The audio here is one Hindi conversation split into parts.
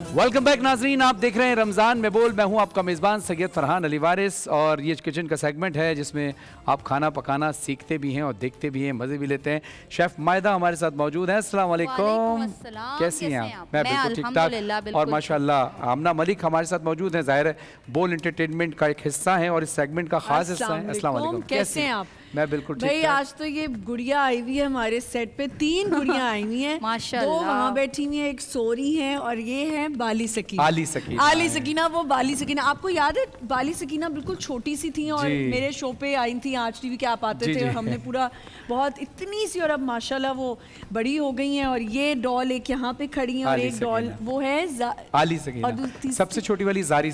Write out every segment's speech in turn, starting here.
वेलकम बैक नाजरीन, आप देख रहे हैं रमज़ान में बोल। मैं हूं आपका मेज़बान सैयद फरहान अली वारिस और ये किचन का सेगमेंट है जिसमें आप खाना पकाना सीखते भी हैं और देखते भी हैं, मज़े भी लेते हैं। शेफ़ मायदा हमारे साथ मौजूद हैं। अस्सलाम वालेकुम, कैसी हैं आप? मैं बिल्कुल ठीक ठाक और माशाल्लाह आमना मलिक हमारे साथ मौजूद हैं। ज़ाहिर है बोल एंटरटेनमेंट का एक हिस्सा है और इस सेगमेंट का खास हिस्सा है। अस्सलाम वालेकुम, कैसे हैं आप? मैं बिल्कुल ठीक भाई आज तो ये गुड़िया आई हुई है हमारे सेट पे, 3 गुड़िया आई हुई हैं। माशाल्लाह। 2 वहाँ बैठी हुई हैं, एक सो रही है और ये है बाली सकीना। आली सकीना वो बाली सकीना आपको याद है? बाली सकीना बिल्कुल छोटी सी थी और मेरे शो पे आई थी आज टीवी के, आप आते थे और हमने पूरा बहुत इतनी सी, और अब माशाल्लाह वो बड़ी हो गई हैं। और ये डॉल एक यहाँ पे खड़ी है और एक डॉल वो है आली सकीना, सबसे छोटी वाली ज़ारी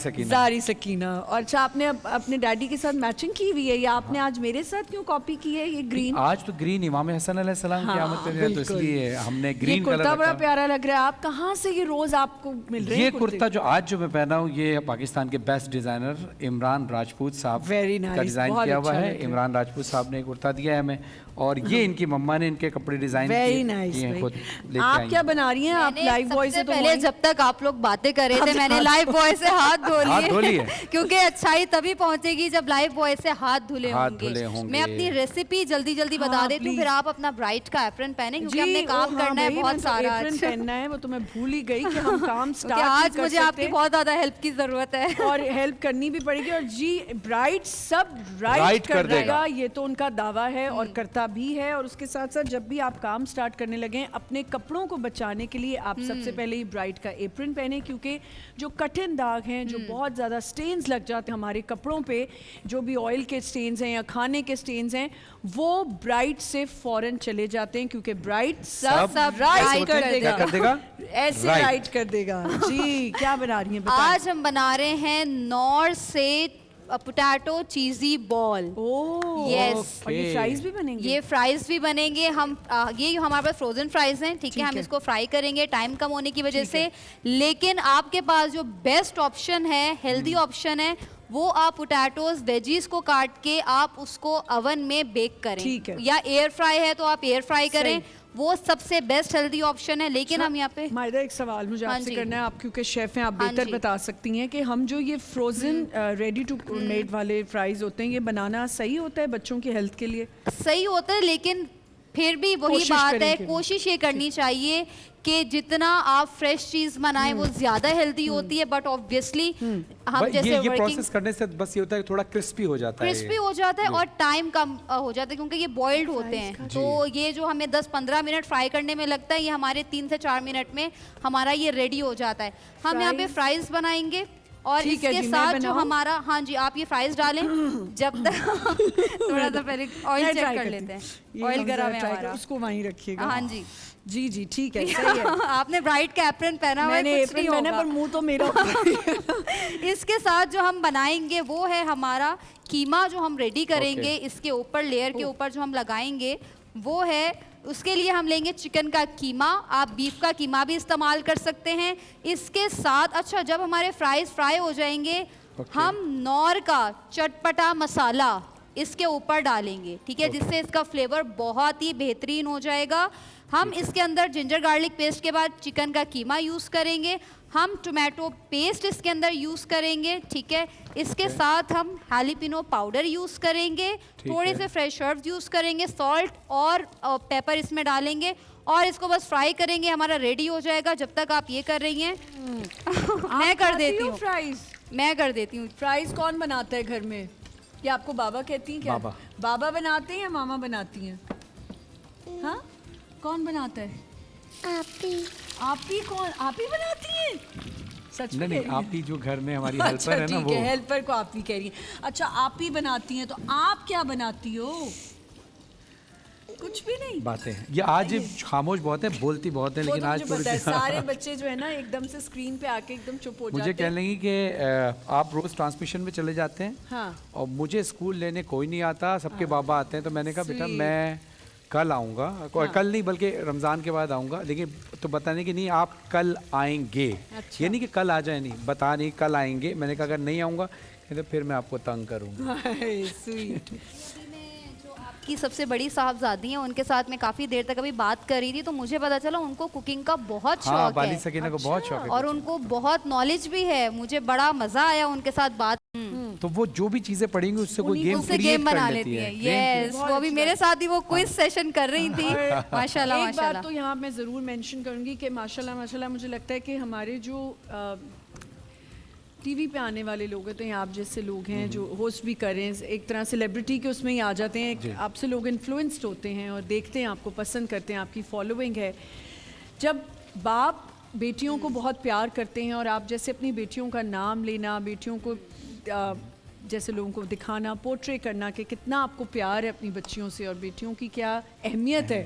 सकीना। और अच्छा, आपने अपने डैडी के साथ मैचिंग की हुई है या आपने आज मेरे साथ क्यों कॉपी की है? ये ग्रीन, आज तो ग्रीन इमाम हसन अलैहिस्सलाम की आमद पे तो इसलिए हमने ग्रीन कलर कुर्ता बड़ा प्यारा लग रहा है। आप कहाँ से ये रोज आपको मिल रहे हैं? ये कुर्ता जो आज जो मैं पहना हूँ ये पाकिस्तान के बेस्ट डिजाइनर इमरान राजपूत साहब का डिजाइन किया हुआ है। इमरान राजपूत साहब ने कुर्ता दिया है हमें और ये इनकी मम्मा ने इनके कपड़े डिजाइन किए हैं खुद। आप क्या बना रही हैं? आप लाइव बॉय से तो पहले जब तक आप लोग बातें कर रहे थे मैंने लाइव बॉय से हाथ धो लिए क्योंकि अच्छाई तभी पहुंचेगी जब लाइव बॉय से हाथ धुले होंगे। मैं अपनी रेसिपी जल्दी जल्दी बता देती हूँ, फिर आप अपना ब्राइट का एप्रन पहने क्योंकि हमने काम करना है बहुत सारा। एप्रन पहनना है, वो तो मैं भूल ही गई कि हम काम स्टार्ट आज मुझे आपकी बहुत ज्यादा हेल्प की जरूरत है और हेल्प करनी भी पड़ेगी। और जी ब्राइट सब राइट कर देगा, ये तो उनका दावा है और करता भी है। और उसके साथ साथ जब भी आप काम स्टार्ट करने लगे अपने कपड़ों को बचाने के लिए आप सबसे पहले ही ब्राइट का एप्रन पहने, क्योंकि जो कठिन दाग हैं, जो बहुत ज़्यादा स्टेन्स लग जाते हैं हमारे कपड़ों पे, जो भी ऑयल के स्टेन्स हैं या खाने के स्टेन्स हैं, वो ब्राइट से फौरन चले जाते हैं क्योंकि ब्राइट सब राइट कर देगा। ऐसे राइट कर देगा। जी क्या बना रही हैं? आज हम बना रहे हैं नॉर से पोटैटो चीजी बॉल। यस, और ये फ्राइज भी बनेंगे? ये फ्राइज भी बनेंगे। हम ये हमारे पास फ्रोजन फ्राइज हैं, ठीक है। हम इसको फ्राई करेंगे टाइम कम होने की वजह से, लेकिन आपके पास जो बेस्ट ऑप्शन है, हेल्दी ऑप्शन है, वो आप पोटैटोज वेजीज को काट के आप उसको ओवन में बेक करें या एयर फ्राई है तो आप एयर फ्राई करें, वो सबसे बेस्ट हेल्दी ऑप्शन है। लेकिन हम यहाँ पे मायदा एक सवाल मुझे आपसे करना है, आप क्योंकि शेफ हैं आप बेहतर बता सकती हैं कि हम जो ये फ्रोजन रेडी टू मेड वाले फ्राइज होते हैं, ये बनाना सही होता है बच्चों की हेल्थ के लिए? सही होता है, लेकिन फिर भी वही बात है, कोशिश ये करनी चाहिए कि जितना आप फ्रेश चीज बनाएं वो ज्यादा हेल्दी होती है। बट ऑब्वियसली हम जैसे ये प्रोसेस करने से बस ये होता है थोड़ा क्रिस्पी हो जाता है और टाइम कम हो जाता है क्योंकि ये बॉइल्ड होते हैं। तो ये जो हमें 10-15 मिनट फ्राई करने में लगता है, ये हमारे 3 से 4 मिनट में हमारा ये रेडी हो जाता है। हम यहाँ पे फ्राइज बनाएंगे और इसके साथ जो हमारा, हाँ जी आप ये फ्राइज डालें जब तक थोड़ा सा पहले ऑयल चेक कर लेते हैं। ऑयल गरम है हमारा, उसको वहीं रखिएगा। हाँ जी जी ठीक है, सही है। आपने ब्राइट का एप्रन पहना हुआ है, कुछ नहीं होगा पर मुंह तो मेरा इसके साथ जो हम बनाएंगे वो है हमारा कीमा, जो हम रेडी करेंगे। इसके ऊपर लेयर के ऊपर जो हम लगाएंगे वो है, उसके लिए हम लेंगे चिकन का कीमा, आप बीफ का कीमा भी इस्तेमाल कर सकते हैं। इसके साथ अच्छा जब हमारे फ्राइज फ्राई हो जाएंगे हम नॉर का चटपटा मसाला इसके ऊपर डालेंगे, ठीक है, जिससे इसका फ्लेवर बहुत ही बेहतरीन हो जाएगा। हम इसके अंदर जिंजर गार्लिक पेस्ट के बाद चिकन का कीमा यूज़ करेंगे, हम टोमेटो पेस्ट इसके अंदर यूज़ करेंगे, ठीक है। इसके साथ हम हालीपिनो पाउडर यूज़ करेंगे, थोड़े से फ्रेश हर्ब्स यूज़ करेंगे, सॉल्ट और पेपर इसमें डालेंगे और इसको बस फ्राई करेंगे, हमारा रेडी हो जाएगा। जब तक आप ये कर रही हैं मैं कर देती हूँ फ्राइज कौन बनाता है घर में? ये आपको बाबा कहती हैं क्या? बाबा बनाते हैं या मामा बनाती हैं? हाँ, कौन बनाता है? आप ही कौन? आप ही बनाती हैं? सच में? नहीं, आप ही जो घर में हमारी हेल्पर है ना, वो हेल्पर को आप ही कह रही हैं। अच्छा, आप ही बनाती हैं, तो आप क्या बनाती हो? कुछ भी नहीं। बातें हैं ये आज खामोश बहुत है, बोलती बहुत है, लेकिन आज सारे बच्चे जो है ना एकदम से स्क्रीन पे आके एकदम चुप हो जाते हैं। मुझे कह लेंगे कि आप रोज ट्रांसमिशन में चले जाते हैं। हाँ। और मुझे स्कूल लेने कोई नहीं आता, सबके बाबा आते हैं। तो मैंने कहा बेटा मैं कल आऊँगा, कल नहीं बल्कि रमज़ान के बाद आऊँगा, लेकिन तो बताने की नहीं आप कल आएंगे। ये नहीं कि कल आ जाए, नहीं बता नहीं कल आएंगे। मैंने कहा अगर नहीं आऊँगा तो फिर मैं आपको तंग करूँगा। की सबसे बड़ी साहबजादी हैं, उनके साथ मैं काफ़ी देर तक अभी बात कर रही थी, तो मुझे पता चला उनको कुकिंग का बहुत हाँ, शौक बाली है सकीना को बहुत शौक है और उनको बहुत नॉलेज भी है। मुझे बड़ा मज़ा आया उनके साथ बात। तो वो जो भी चीजें पढ़ेंगी उससे कोई गेम उससे क्रिएट गेम कर बना लेती लेती है। है। यस, वो अभी मेरे साथ ही वो क्विज सेशन कर रही थी। माशाल्लाह एक बात माशाल्लाह। तो यहाँ मैं ज़रूर मेंशन करूँगी कि माशाल्लाह माशाल्लाह मुझे लगता है कि हमारे जो टीवी पे आने वाले लोग हैं, तो यहाँ आप जैसे लोग हैं जो होस्ट भी कर रहे हैं, एक तरह सेलिब्रिटी के उसमें ही आ जाते हैं, आपसे लोग इन्फ्लुएंस्ड होते हैं और देखते हैं, आपको पसंद करते हैं, आपकी फॉलोइंग है। जब बाप बेटियों को बहुत प्यार करते हैं और आप जैसे अपनी बेटियों का नाम लेना, बेटियों को जैसे लोगों को दिखाना, पोर्ट्रे करना कि कितना आपको प्यार है अपनी बच्चियों से और बेटियों की क्या अहमियत है,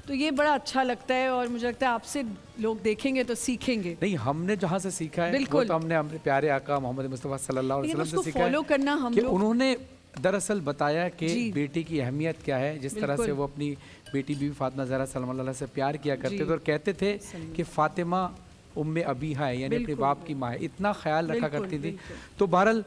तो ये बड़ा अच्छा लगता है और मुझे लगता है आपसे लोग देखेंगे तो सीखेंगे। नहीं, हमने जहाँ से सीखा है वो तो हमने हमारे प्यारे आका मोहम्मद मुस्तफ़ा सल्लल्लाहु अलैहि वसल्लम से सीखा फॉलो करना हम कि लोग उन्होंने दरअसल बताया कि बेटी की अहमियत क्या है। जिस तरह से वो अपनी बेटी बीवी फातिमा ज़हरा सलाम अलैहा से प्यार किया करते थे और कहते थे कि फातिमा उम्मे अबीहा है, यानी अपने बाप की माँ है, इतना ख्याल रखा करती थी। तो बहरहाल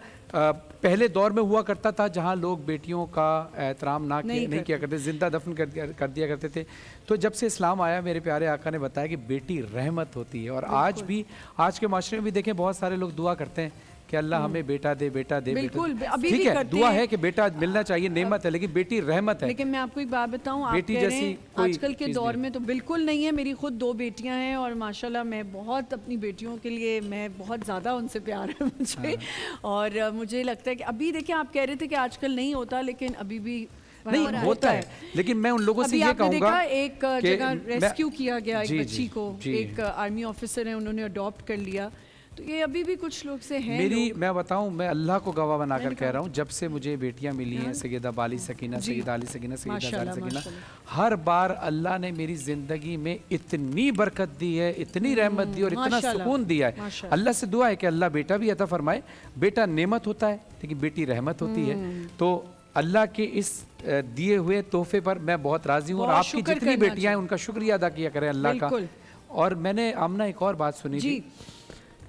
पहले दौर में हुआ करता था जहाँ लोग बेटियों का एहतराम नहीं किया करते, जिंदा दफन कर दिया करते थे। तो जब से इस्लाम आया, मेरे प्यारे आका ने बताया कि बेटी रहमत होती है। और आज भी, आज के माशरे में भी देखें, बहुत सारे लोग दुआ करते हैं कि अल्लाह हमें बेटा दे, बेटा दे। बिल्कुल, अभी ठीक भी है, करते दुआ हैं। है कि बेटा मिलना चाहिए, नेमत है, लेकिन बेटी रहमत है। लेकिन मैं आपको एक बात बताऊं, आप बेटी कह रहे जैसी हैं कोई आजकल के चीज़ दौर नहीं। में तो बिल्कुल नहीं है। मेरी खुद 2 बेटियां हैं और माशाल्लाह मैं बहुत अपनी बेटियों के लिए, मैं बहुत ज़्यादा उनसे प्यार है मुझे। और मुझे लगता है कि अभी देखिए, आप कह रहे थे कि आजकल नहीं होता, लेकिन अभी भी नहीं होता है। लेकिन मैं उन लोगों से ये कहूँगा, एक जगह रेस्क्यू किया गया एक जी, बच्ची को, एक आर्मी ऑफिसर है, उन्होंने अडॉप्ट कर लिया। तो ये अभी भी कुछ लोग से हैं। मैं बताऊं, मैं अल्लाह को गवाह बनाकर कह रहा हूं, जब से मुझे बेटियां मिली हैं, सैयदा बाली सकीना, सैयदा अली सकीना, सैयदा ज़हरा सकीना, हर बार अल्लाह ने मेरी ज़िंदगी में इतनी बरकत दी है, इतनी रहमत दी और इतना सुकून दिया है। अल्लाह से दुआ है कि अल्लाह बेटा भी अता फरमाए। बेटा नेमत होता है लेकिन बेटी रहमत होती है। तो अल्लाह के इस दिए हुए तोहफे पर मैं बहुत राजी हूँ और आपकी जितनी बेटियां हैं उनका शुक्रिया अदा किया करें अल्लाह का। और मैंने आमना एक और बात सुनी थी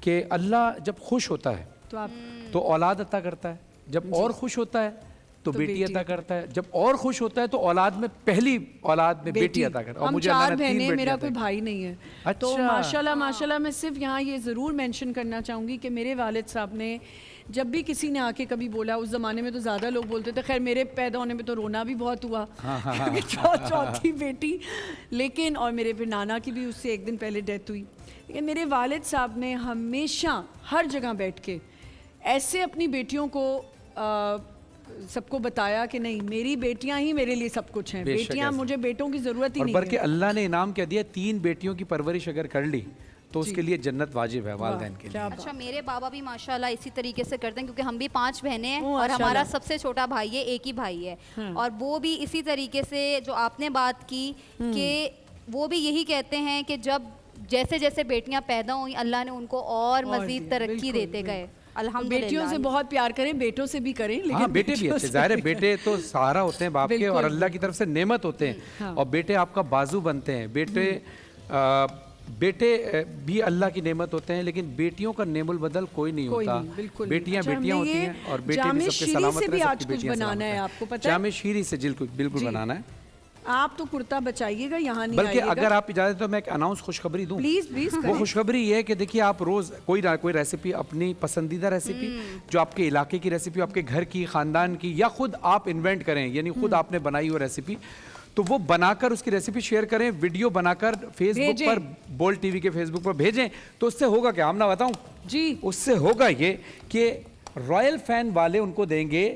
कि अल्लाह जब खुश होता है तो औलाद अता करता है, जब और खुश होता है तो बेटी अता करता है, जब और खुश होता है तो औलाद में पहली औलाद में बेटी अता करता है। और मुझे अल्लाह ने 3 बेटियां, मेरा कोई भाई नहीं है। अच्छा। तो माशाल्लाह माशाल्लाह मैं सिर्फ यहाँ ये ज़रूर मेंशन करना चाहूँगी कि मेरे वालिद साहब ने जब भी किसी ने आके कभी बोला, उस ज़माने में तो ज़्यादा लोग बोलते थे, खैर मेरे पैदा होने में तो रोना भी बहुत हुआ, चौथी बेटी, लेकिन और मेरे फिर नाना की भी उससे एक दिन पहले डेथ हुई। लेकिन मेरे वालिद साहब ने हमेशा हर जगह बैठ के ऐसे अपनी बेटियों को सबको बताया कि नहीं, मेरी बेटियां ही मेरे लिए सब कुछ हैं, बेटियां, मुझे बेटों की ज़रूरत ही नहीं है। बल्कि अल्लाह ने इनाम क्या दिया, 3 बेटियों की परवरिश अगर कर ली तो उसके लिए जन्नत वाजिब है वालिदैन के लिए। अच्छा, मेरे बाबा भी माशाल्लाह इसी तरीके से करते हैं, क्योंकि हम भी 5 बहनें हैं और हमारा सबसे छोटा भाई है, एक ही भाई है। और वो भी इसी तरीके से, जो आपने बात की कि वो भी यही कहते हैं कि जब जैसे जैसे बेटियां पैदा हुई, अल्लाह ने उनको और मजीद तरक्की देते गए। अल्हम्दुलिल्लाह। बेटियों से बहुत प्यार करें, बेटों से भी करें, लेकिन हाँ, बेटे भी अच्छे, जाहिर है बेटे तो सहारा होते हैं बाप के और अल्लाह की तरफ से नेमत होते हैं। और बेटे आपका बाजू बनते हैं। बेटे भी अल्लाह की नेमत होते हैं, लेकिन बेटियों का नेमुल बदल कोई नहीं होता। बेटियां बेटियां होती हैं और बेटे भी सबके सलामत रहे, सबकी बेटियां बनाना है। आपको पता है, जामे शीरी से बिल्कुल बनाना है। आप तो कुर्ता बचाइएगा, यहाँ नहीं बल्कि अगर आप इजाजत तो मैं एक अनाउंस खुशखबरी दूं। Please please. वो खुशखबरी ये है कि देखिए, आप रोज कोई रेसिपी, अपनी पसंदीदा रेसिपी, जो आपके इलाके की रेसिपी, आपके घर की, खानदान की, या खुद आप इन्वेंट करें, यानी खुद आपने बनाई हुई रेसिपी, तो वो बनाकर उसकी रेसिपी शेयर करें, वीडियो बनाकर फेसबुक पर, बोल्ड टीवी के फेसबुक पर भेजें। तो उससे होगा क्या, हम ना बताऊं जी, उससे होगा ये कि रॉयल फैन वाले उनको देंगे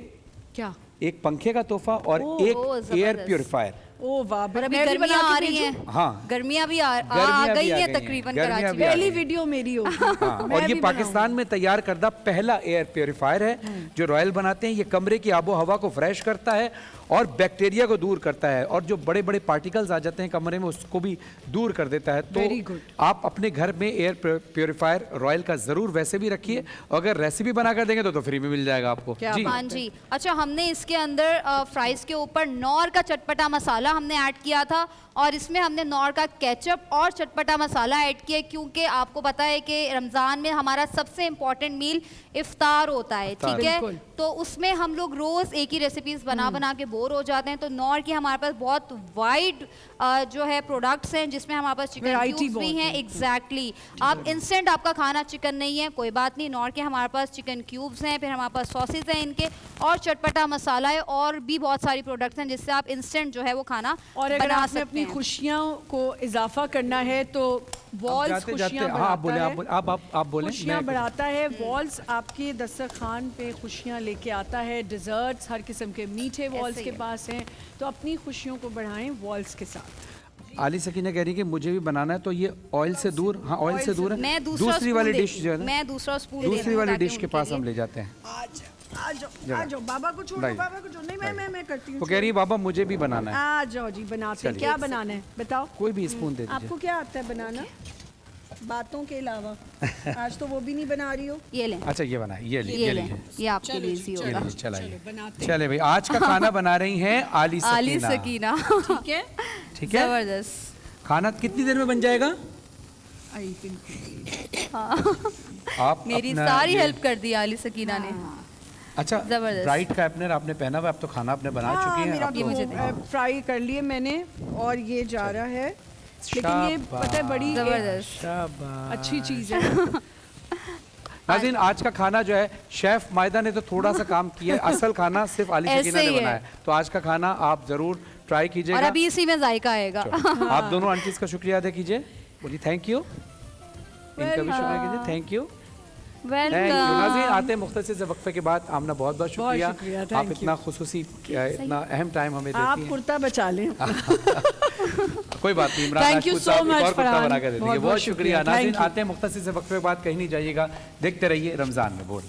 क्या, एक पंखे का तोहफा और एक एयर प्योरीफायर। ओ वाह, अभी गर्मियां आ रही हैं। हाँ, गर्मियां भी आ गई हैं तकरीबन कराची में। पहली वीडियो मेरी होगी। हाँ, और ये पाकिस्तान में तैयार करदा पहला एयर प्योरीफायर है जो रॉयल बनाते हैं। ये कमरे की आबो हवा को फ्रेश करता है और बैक्टीरिया को दूर करता है, और जो बड़े बड़े पार्टिकल्स आ जाते हैं कमरे में उसको भी दूर कर देता है। तो आप अपने घर में एयर प्योरीफायर रॉयल का जरूर वैसे भी रखिए, अगर रेसिपी बना कर देंगे तो फ्री में मिल जाएगा आपको। जी हाँ जी। अच्छा, हमने इसके अंदर फ्राइज के ऊपर नौर का चटपटा मसाला हमने ऐड किया था और इसमें हमने नॉर का केचप और चटपटा मसाला ऐड किया, क्योंकि आपको पता है कि रमज़ान में हमारा सबसे इम्पोर्टेंट मील इफ्तार होता है, ठीक है। बिल्कुल। तो उसमें हम लोग रोज़ एक ही रेसिपीज़ बना के बोर हो जाते हैं। तो नॉर की हमारे पास बहुत वाइड जो है प्रोडक्ट्स हैं, जिसमें हमारे पास चिकन Variety क्यूब्स भी बहुत हैं। है। एग्जैक्टली आप इंस्टेंट आपका खाना चिकन नहीं है, कोई बात नहीं, नॉर के हमारे पास चिकन क्यूब्स हैं, फिर हमारे पास सॉसेज हैं इनके, और चटपटा मसाला है, और भी बहुत सारी प्रोडक्ट्स हैं जिससे आप इंस्टेंट जो है वो खाना और अगर बना आपने सकते अपनी हैं। खुशियों को इजाफा करना है तो वॉल्स जाते जाते खुशियाँ हाँ आप बोले बढ़ाता है। आप बोले खुशियाँ बढ़ाता है। वॉल्स आपके दस्तरखान पे खुशियाँ लेके आता है। डिज़र्ट्स हर किस्म के मीठे वॉल्स ऐसे ही के है। पास हैं, तो अपनी खुशियों को बढ़ाएं वॉल्स के साथ। आली सकीना कह रही है कि मुझे भी बनाना है, तो ये ऑयल से दूर, हाँ ऑयल से दूर है। मैं दूसरा दूसरी वाली स्पून डिश देती जो है हूँ, ना, मैं दूसरा स्पून दूसरी वाली डिश के पास हम ले जाते हैं। आ जाओ बाबा को छोड़ो, नहीं। बाबा को छोड़ो। नहीं मैं करती हूँ। वो कह रही है बाबा मुझे भी बनाना है। आ जाओ जी, बनाते हैं। चलिए। क्या बनाना है बताओ। कोई भी स्पून दे दीजिए। आपको क्या आता है बनाना बातों के अलावा? आज तो वो भी नहीं बना रही हो। ये लें, अच्छा ये बनाए, ये ये लें, लीजिए, ये आपके लिए इजी ये होगा। लीजिए, चलाइए। बनाते चले भाई, आज का खाना बना रही हैं आली आली सकीना। सकीना, ठीक है। ठीक है, जबरदस्त। खाना कितनी देर में बन जाएगा? आई बिल्कुल। आप मेरी अपना सारी ये- हेल्प कर दी आली सकीना ने। अच्छा, जबरदस्त। ब्राइट का अपने आपने पहना हुआ, अब तो खाना आपने बना चुकी हैं। मेरा अब भी तो- मुझे फ्राई कर लिए मैंने, और ये जा रहा है, लेकिन ये पता है बड़ी जबरदस्त। शाबाश। अच्छी चीज़ है। नाज़रीन, आज का खाना जो है शेफ मायदा ने तो थोड़ा सा काम किया है, असल खाना सिर्फ आली ऐसे सकीना ने ही है। बनाया है। तो आज का खाना आप जरूर ट्राई और कीजिएगा। अभी इसी में जायका आएगा। आप दोनों आंटीज का शुक्रिया अदा कीजिए, बोलिए थैंक यू। इनका भी शुक्रिया कीजिए, थैंक यू। Thank you. नाज़रीन, वेलकम। आते हैं मुख्तसर से वक्फे के बाद। आमना बहुत बहुत शुक्रिया, शुक्रिया, आप thank इतना खुसूसी इतना अहम टाइम हमें आप देती हैं। कुर्ता बचा लें। कोई बात नहीं, Imran Thank you Rajput so साहब एक much, और कुर्ता फरहान। बना कर दे देंगे। बहुत बहुत बहुत शुक्रिया। शुक्रिया, नाज़रीन, thank you। आते हैं मुख्तसर से वक्फे के बाद, कहीं नहीं जाइएगा, देखते रहिए रमज़ान में बोल।